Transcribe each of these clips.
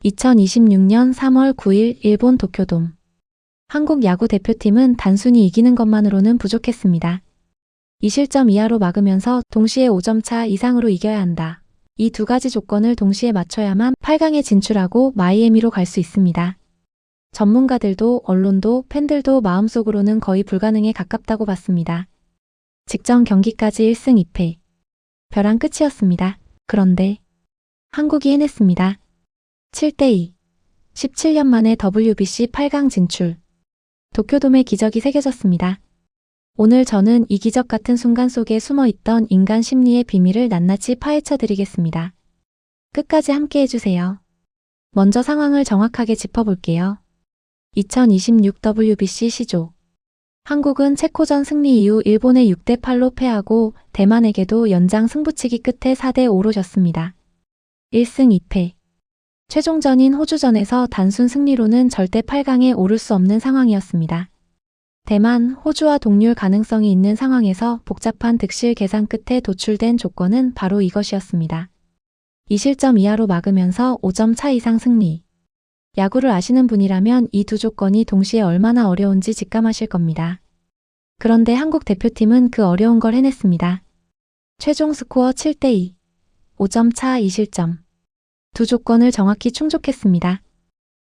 2026년 3월 9일 일본 도쿄돔. 한국 야구 대표팀은 단순히 이기는 것만으로는 부족했습니다. 2실점 이하로 막으면서 동시에 5점 차 이상으로 이겨야 한다. 이 두 가지 조건을 동시에 맞춰야만 8강에 진출하고 마이애미로 갈 수 있습니다. 전문가들도 언론도 팬들도 마음속으로는 거의 불가능에 가깝다고 봤습니다. 직전 경기까지 1승 2패. 벼랑 끝이었습니다. 그런데 한국이 해냈습니다. 7대2. 17년 만에 WBC 8강 진출. 도쿄돔의 기적이 새겨졌습니다. 오늘 저는 이 기적 같은 순간 속에 숨어있던 인간 심리의 비밀을 낱낱이 파헤쳐 드리겠습니다. 끝까지 함께 해주세요. 먼저 상황을 정확하게 짚어볼게요. 2026 WBC 시조. 한국은 체코전 승리 이후 일본에 6대8로 패하고 대만에게도 연장 승부치기 끝에 4대5로 졌습니다. 1승 2패. 최종전인 호주전에서 단순 승리로는 절대 8강에 오를 수 없는 상황이었습니다. 대만, 호주와 동률 가능성이 있는 상황에서 복잡한 득실 계산 끝에 도출된 조건은 바로 이것이었습니다. 2실점 이하로 막으면서 5점 차 이상 승리. 야구를 아시는 분이라면 이 두 조건이 동시에 얼마나 어려운지 직감하실 겁니다. 그런데 한국 대표팀은 그 어려운 걸 해냈습니다. 최종 스코어 7대2. 5점 차 2실점. 두 조건을 정확히 충족했습니다.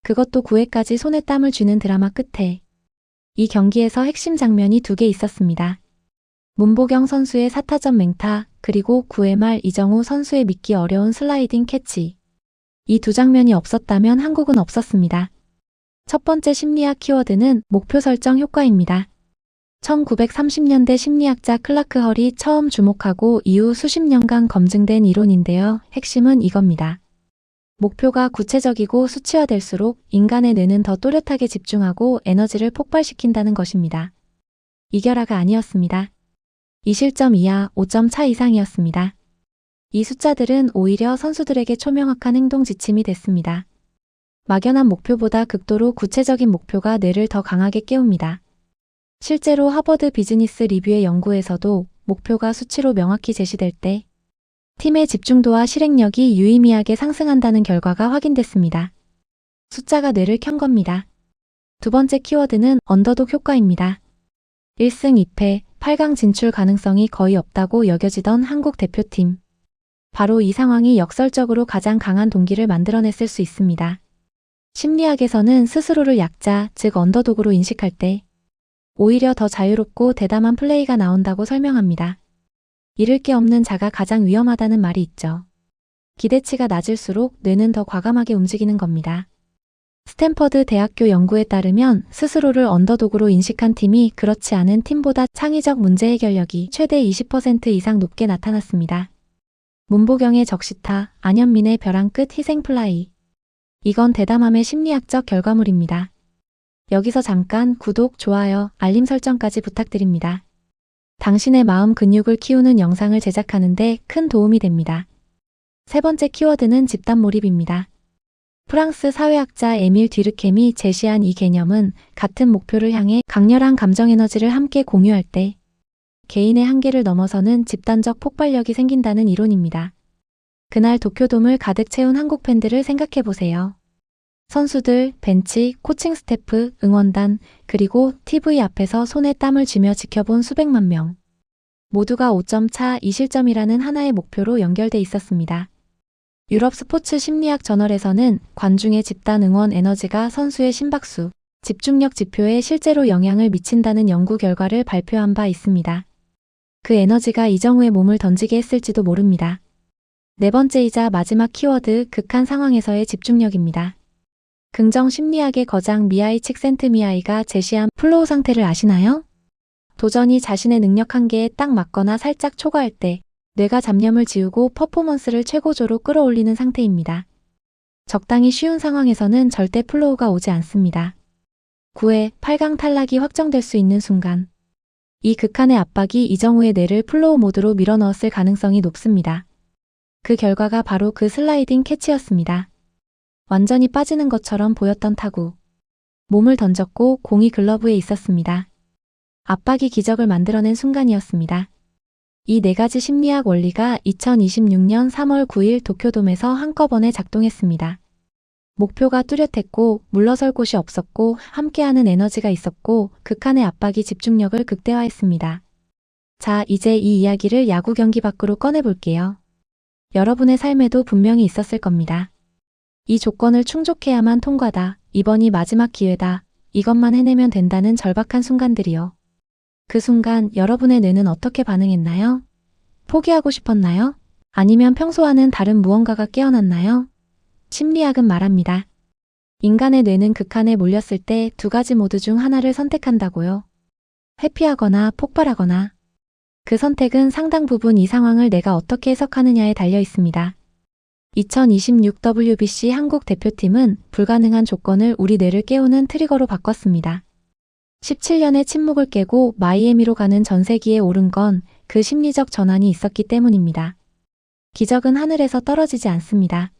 그것도 9회까지 손에 땀을 쥐는 드라마 끝에. 이 경기에서 핵심 장면이 2개 있었습니다. 문보경 선수의 4타점 맹타, 그리고 9회 말 이정우 선수의 믿기 어려운 슬라이딩 캐치. 이 두 장면이 없었다면 한국은 없었습니다. 첫 번째 심리학 키워드는 목표 설정 효과입니다. 1930년대 심리학자 클라크 헐이 처음 주목하고 이후 수십 년간 검증된 이론인데요. 핵심은 이겁니다. 목표가 구체적이고 수치화될수록 인간의 뇌는 더 또렷하게 집중하고 에너지를 폭발시킨다는 것입니다. 이겨라가 아니었습니다. 2실점 이하 5점 차 이상이었습니다. 이 숫자들은 오히려 선수들에게 초명확한 행동 지침이 됐습니다. 막연한 목표보다 극도로 구체적인 목표가 뇌를 더 강하게 깨웁니다. 실제로 하버드 비즈니스 리뷰의 연구에서도 목표가 수치로 명확히 제시될 때 팀의 집중도와 실행력이 유의미하게 상승한다는 결과가 확인됐습니다. 숫자가 뇌를 켠 겁니다. 두 번째 키워드는 언더독 효과입니다. 1승 2패, 8강 진출 가능성이 거의 없다고 여겨지던 한국 대표팀. 바로 이 상황이 역설적으로 가장 강한 동기를 만들어냈을 수 있습니다. 심리학에서는 스스로를 약자, 즉 언더독으로 인식할 때 오히려 더 자유롭고 대담한 플레이가 나온다고 설명합니다. 잃을 게 없는 자가 가장 위험하다는 말이 있죠. 기대치가 낮을수록 뇌는 더 과감하게 움직이는 겁니다. 스탠퍼드 대학교 연구에 따르면 스스로를 언더독으로 인식한 팀이 그렇지 않은 팀보다 창의적 문제 해결력이 최대 20% 이상 높게 나타났습니다. 문보경의 적시타, 안현민의 벼랑 끝 희생플라이. 이건 대담함의 심리학적 결과물입니다. 여기서 잠깐 구독, 좋아요, 알림 설정까지 부탁드립니다. 당신의 마음 근육을 키우는 영상을 제작하는데 큰 도움이 됩니다. 세 번째 키워드는 집단 몰입입니다. 프랑스 사회학자 에밀 뒤르켐이 제시한 이 개념은 같은 목표를 향해 강렬한 감정 에너지를 함께 공유할 때 개인의 한계를 넘어서는 집단적 폭발력이 생긴다는 이론입니다. 그날 도쿄돔을 가득 채운 한국 팬들을 생각해보세요. 선수들, 벤치, 코칭 스태프, 응원단, 그리고 TV 앞에서 손에 땀을 쥐며 지켜본 수백만 명. 모두가 5점 차 2실점이라는 하나의 목표로 연결돼 있었습니다. 유럽 스포츠 심리학 저널에서는 관중의 집단 응원 에너지가 선수의 심박수, 집중력 지표에 실제로 영향을 미친다는 연구 결과를 발표한 바 있습니다. 그 에너지가 이정우의 몸을 던지게 했을지도 모릅니다. 네 번째이자 마지막 키워드, 극한 상황에서의 집중력입니다. 긍정 심리학의 거장 미하이 칙센트미하이가 제시한 플로우 상태를 아시나요? 도전이 자신의 능력 한계에 딱 맞거나 살짝 초과할 때 뇌가 잡념을 지우고 퍼포먼스를 최고조로 끌어올리는 상태입니다. 적당히 쉬운 상황에서는 절대 플로우가 오지 않습니다. 9회 8강 탈락이 확정될 수 있는 순간. 이 극한의 압박이 이정우의 뇌를 플로우 모드로 밀어넣었을 가능성이 높습니다. 그 결과가 바로 그 슬라이딩 캐치였습니다. 완전히 빠지는 것처럼 보였던 타구. 몸을 던졌고 공이 글러브에 있었습니다. 압박이 기적을 만들어낸 순간이었습니다. 이 네 가지 심리학 원리가 2026년 3월 9일 도쿄돔에서 한꺼번에 작동했습니다. 목표가 뚜렷했고 물러설 곳이 없었고 함께하는 에너지가 있었고 극한의 압박이 집중력을 극대화했습니다. 자, 이제 이 이야기를 야구 경기 밖으로 꺼내볼게요. 여러분의 삶에도 분명히 있었을 겁니다. 이 조건을 충족해야만 통과다. 이번이 마지막 기회다. 이것만 해내면 된다는 절박한 순간들이요. 그 순간 여러분의 뇌는 어떻게 반응했나요? 포기하고 싶었나요? 아니면 평소와는 다른 무언가가 깨어났나요? 심리학은 말합니다. 인간의 뇌는 극한에 몰렸을 때 두 가지 모두 중 하나를 선택한다고요. 회피하거나 폭발하거나. 그 선택은 상당 부분 이 상황을 내가 어떻게 해석하느냐에 달려 있습니다. 2026 WBC 한국 대표팀은 불가능한 조건을 우리 뇌를 깨우는 트리거로 바꿨습니다. 17년의 침묵을 깨고 마이애미로 가는 전세기에 오른 건 그 심리적 전환이 있었기 때문입니다. 기적은 하늘에서 떨어지지 않습니다.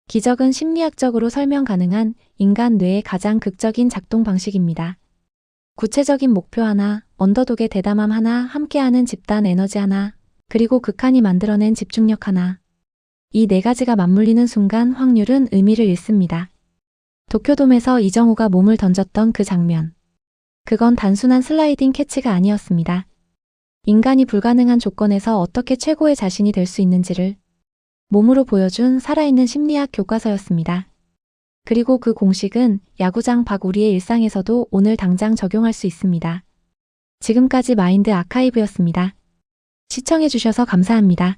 기적은 심리학적으로 설명 가능한 인간 뇌의 가장 극적인 작동 방식입니다. 구체적인 목표 하나, 언더독의 대담함 하나, 함께하는 집단 에너지 하나, 그리고 극한이 만들어낸 집중력 하나. 이 네 가지가 맞물리는 순간 확률은 의미를 잃습니다. 도쿄돔에서 이정우가 몸을 던졌던 그 장면. 그건 단순한 슬라이딩 캐치가 아니었습니다. 인간이 불가능한 조건에서 어떻게 최고의 자신이 될 수 있는지를 몸으로 보여준 살아있는 심리학 교과서였습니다. 그리고 그 공식은 야구장 밖 우리의 일상에서도 오늘 당장 적용할 수 있습니다. 지금까지 마인드 아카이브였습니다. 시청해주셔서 감사합니다.